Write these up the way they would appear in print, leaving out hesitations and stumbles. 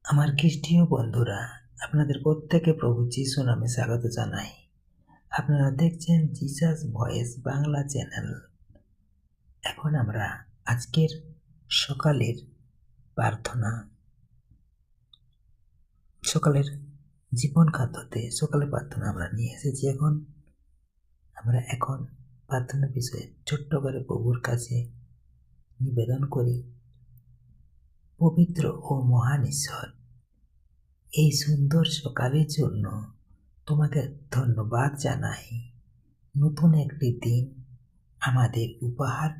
আমার খ্রিস্টীয় বন্ধুরা, আপনাদের প্রত্যেকে প্রভু যিশু নামে স্বাগত জানাই। আপনারা দেখছেন জিসাস ভয়েস বাংলা চ্যানেল। এখন আমরা আজকের সকালের প্রার্থনা, সকালের জীবন খাদ্যতে সকালের প্রার্থনা আমরা নিয়ে এসেছি। আমরা প্রার্থনার বিষয়ে ছোট্ট করে প্রভুর কাছে নিবেদন করি। পবিত্র ও মহান ঈশ্বর, এই সুন্দর সকালের জন্য তোমাকে ধন্যবাদ জানাই। নতুন একটি দিন আমাদের উপহার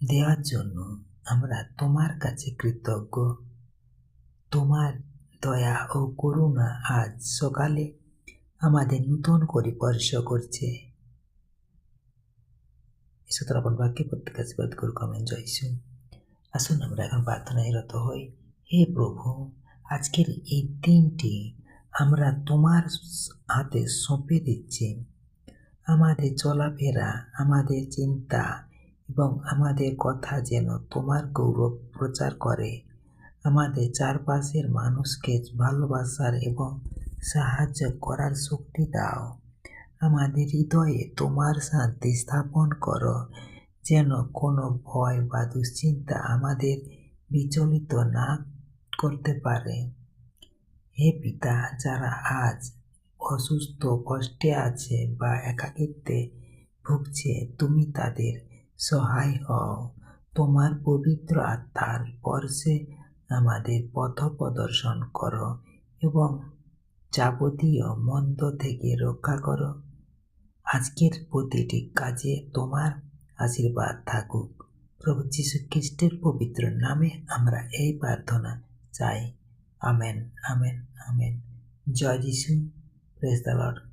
দেওয়ার জন্য আমরা তোমার কাছে কৃতজ্ঞ। তোমার দয়া ও করুণা আজ সকালে আমাদের নতুন করে স্পর্শ করছে। ঈশ্বর তার আপন বাক্যে প্রত্যেক আশীর্বাদ করুক। আমেন। জয় যিশু। আসুন আমরা এখন প্রার্থনায় রত হই। হে প্রভু, আজকের এই দিনটি আমরা তোমার হাতে সঁপে দিচ্ছি। আমাদের চলাফেরা, আমাদের চিন্তা এবং আমাদের কথা যেন তোমার গৌরব প্রচার করে। আমাদের চারপাশের মানুষকে ভালোবাসার এবং সাহায্য করার শক্তি দাও। আমাদের হৃদয়ে তোমার শান্তি স্থাপন করো, যেন কোনো ভয় বা দুশ্চিন্তা আমাদের বিচলিত না করতে পারে। হে পিতা, যারা আজ অসুস্থ, কষ্টে আছে বা একাকিত্বে ভুগছে, তুমি তাদের সহায় হও। তোমার পবিত্র আত্মার স্পর্শে আমাদের পথ প্রদর্শন করো এবং যাবতীয় মন্দ থেকে রক্ষা করো। আজকের প্রতিটি কাজে তোমার আশীর্বাদ থাকুক। প্রভু যীশু খ্রিস্টের পবিত্র নামে আমরা এই প্রার্থনা চাই। আমেন, আমেন, আমেন। জয় যিশু। Praise the Lord.